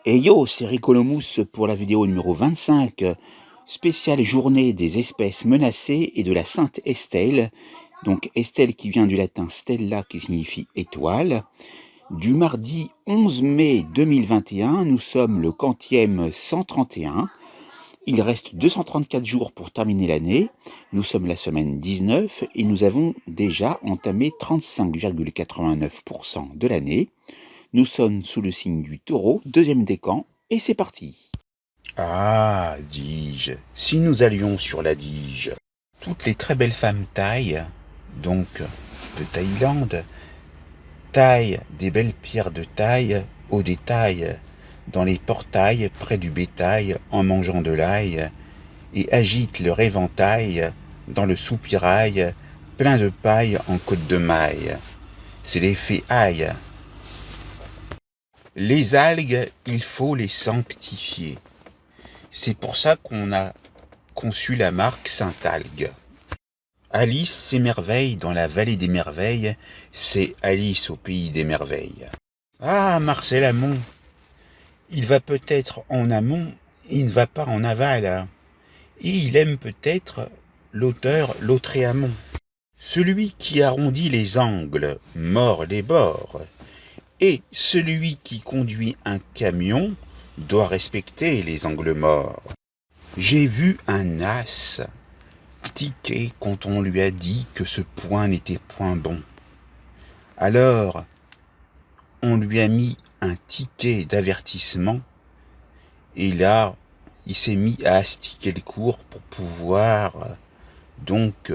Et yo, c'est Ricolomous pour la vidéo numéro 25, spéciale journée des espèces menacées et de la Sainte Estelle. Donc Estelle qui vient du latin stella qui signifie étoile. Du mardi 11 mai 2021, nous sommes le quantième 131. Il reste 234 jours pour terminer l'année. Nous sommes la semaine 19 et nous avons déjà entamé 35,89% de l'année. Nous sommes sous le signe du Taureau, deuxième décan, et c'est parti. Ah, dis-je, si nous allions sur la Dige, toutes les très belles femmes thaï, donc de Thaïlande, taillent des belles pierres de taille au détail, dans les portails près du bétail en mangeant de l'ail, et agitent leur éventail dans le soupirail plein de paille en côte de maille. C'est l'effet ail. Les algues, il faut les sanctifier. C'est pour ça qu'on a conçu la marque Saint-Algue. Alice s'émerveille dans la vallée des merveilles, c'est Alice au pays des merveilles. Ah, Marcel Amont, il va peut-être en amont, il ne va pas en aval. Et il aime peut-être l'auteur Lautréamont. Celui qui arrondit les angles mord les bords, et celui qui conduit un camion doit respecter les angles morts. J'ai vu un as tiquer quand on lui a dit que ce point n'était point bon. Alors, on lui a mis un ticket d'avertissement, et là, il s'est mis à astiquer le cours pour pouvoir, donc,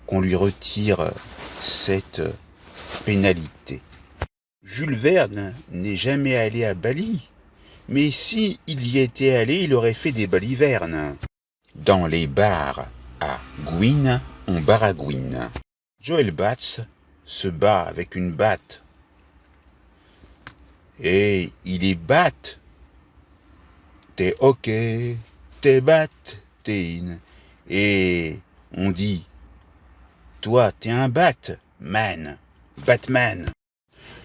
qu'on lui retire cette pénalité. Jules Verne n'est jamais allé à Bali, mais si il y était allé, il aurait fait des balivernes. Dans les bars à Gouine, on baragouine. Joël Batz se bat avec une batte. Et il est batte. T'es ok, t'es batte, t'es in. Et on dit, toi t'es un Batman, Batman.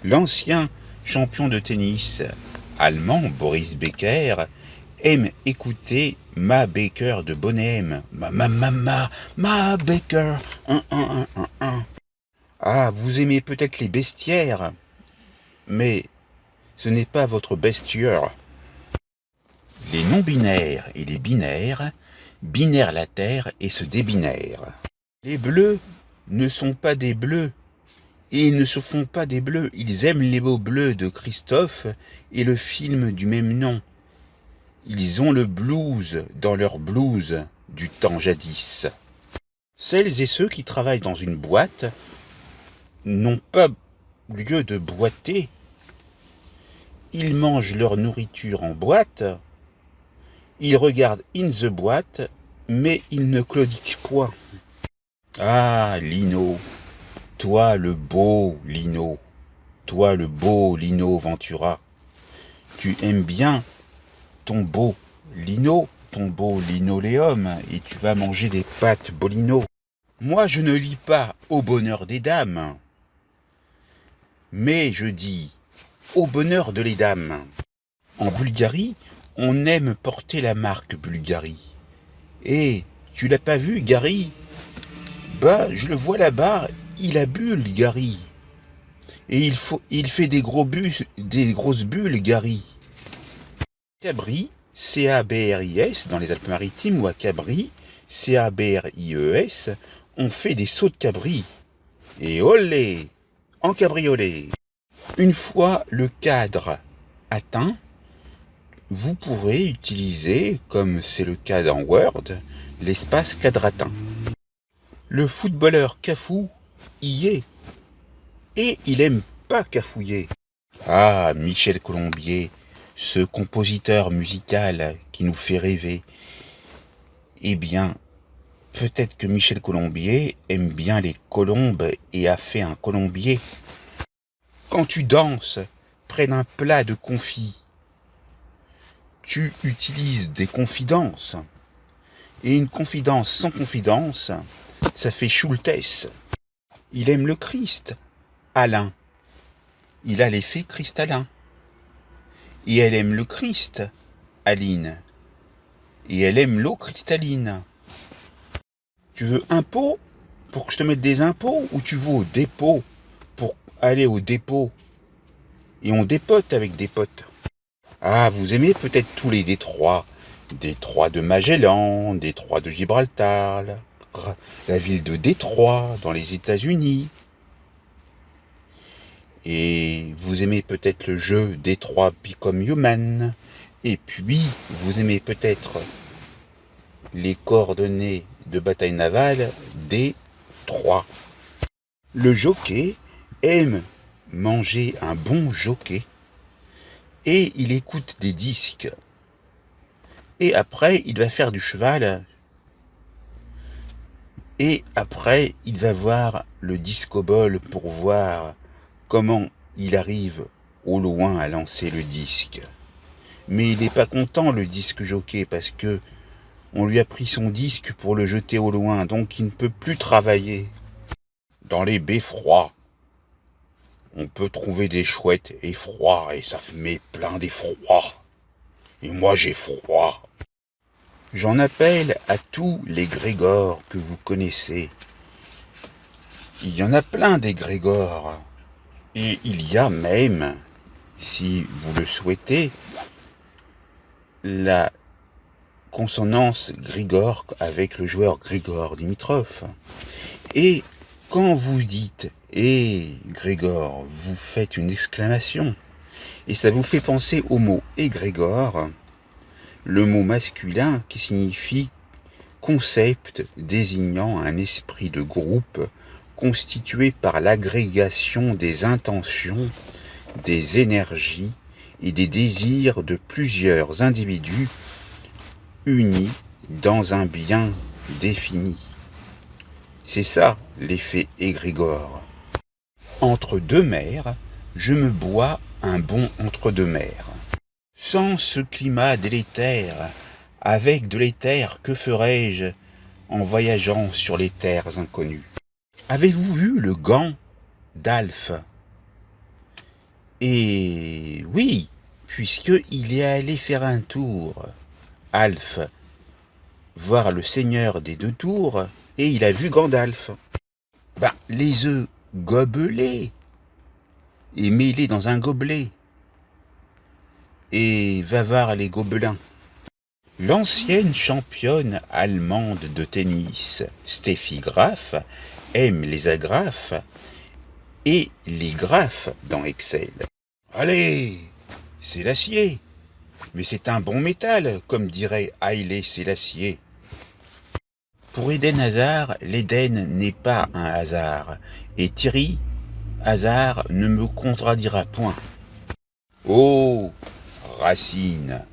L'ancien champion de tennis allemand Boris Becker aime écouter Ma Baker de Bonhomme. Ma Baker. Ah, vous aimez peut-être les bestiaires, mais ce n'est pas votre bestiaire. Les non-binaires et les binaires binèrent la terre et se débinèrent. Les bleus ne sont pas des bleus, et ils ne se font pas des bleus, ils aiment les beaux bleus de Christophe et le film du même nom. Ils ont le blues dans leur blouse du temps jadis. Celles et ceux qui travaillent dans une boîte n'ont pas lieu de boiter. Ils mangent leur nourriture en boîte, ils regardent in the boîte, mais ils ne claudiquent point. Ah, Lino, toi le beau Lino, toi le beau Lino Ventura, tu aimes bien ton beau lino, ton beau linoléum, et tu vas manger des pâtes bolino. Moi je ne lis pas au bonheur des dames, mais je dis au bonheur de les dames. En Bulgarie, on aime porter la marque Bulgarie. Et tu l'as pas vu, Gary? Bah, je le vois là-bas, il a bulle, Gary. Et il fait des grosses bulles, Gary. Cabri, C-A-B-R-I-S, dans les Alpes-Maritimes, ou à Cabri, C-A-B-R-I-E-S, on fait des sauts de cabri. Et olé, en cabriolet. Une fois le cadre atteint, vous pourrez utiliser, comme c'est le cas dans Word, l'espace quadratin. Le footballeur Cafou y est, et il aime pas cafouiller. Ah, Michel Colombier, ce compositeur musical qui nous fait rêver. Eh bien, peut-être que Michel Colombier aime bien les colombes et a fait un colombier. Quand tu danses près d'un plat de confit, tu utilises des confidences. Et une confidence sans confidence, ça fait Schultes. Il aime le Christ, Alain. Il a l'effet cristallin. Et elle aime le Christ, Aline. Et elle aime l'eau cristalline. Tu veux un pot pour que je te mette des impôts, ou tu veux au dépôt pour aller au dépôt? Et on dépote avec des potes. Ah, vous aimez peut-être tous les détroits. Détroit de Magellan, détroit de Gibraltar, la ville de Détroit dans les États-Unis. Et vous aimez peut-être le jeu Détroit Become Human. Et puis, vous aimez peut-être les coordonnées de bataille navale Détroit. Le jockey aime manger un bon jockey et il écoute des disques. Et après, il va faire du cheval. Et après, il va voir le disco-ball pour voir comment il arrive au loin à lancer le disque. Mais il n'est pas content, le disque jockey, parce que on lui a pris son disque pour le jeter au loin, donc il ne peut plus travailler. Dans les beffrois, on peut trouver des chouettes effrois, et ça met plein d'effroi. Et moi j'ai froid. J'en appelle à tous les Grégor que vous connaissez. Il y en a plein des Grégor. Et il y a même, si vous le souhaitez, la consonance Grigor avec le joueur Grigor Dimitrov. Et quand vous dites « Eh, Grégor », vous faites une exclamation. Et ça vous fait penser au mot « égrégore », le mot masculin qui signifie concept désignant un esprit de groupe constitué par l'agrégation des intentions, des énergies et des désirs de plusieurs individus unis dans un bien défini. C'est ça l'effet égrégore. Entre deux mers, je me bois un bon entre-deux-mers. Sans ce climat délétère, avec de l'éther, que ferais-je en voyageant sur les terres inconnues? Avez-vous vu le gant d'Alf? Et oui, puisqu'il est allé faire un tour, Alf, voir le seigneur des deux tours, et il a vu Gandalf. Les œufs gobelets et mêlés dans un gobelet. Et va voir les gobelins. L'ancienne championne allemande de tennis, Steffi Graf, aime les agrafes et les graphes dans Excel. Allez, c'est l'acier, mais c'est un bon métal, comme dirait Haïlé Sélassié. Pour Eden Hazard, l'Éden n'est pas un hasard, et Thierry Hazard ne me contredira point. Oh, Racine,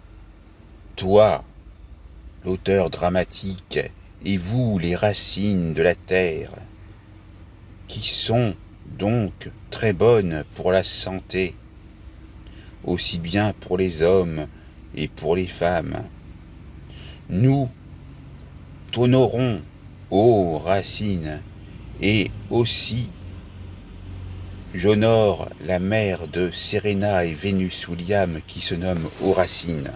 toi, l'auteur dramatique, et vous, les racines de la terre, qui sont donc très bonnes pour la santé, aussi bien pour les hommes et pour les femmes. Nous t'honorons, ô Racine, et aussi j'honore la mère de Serena et Vénus Williams qui se nomme Horacine.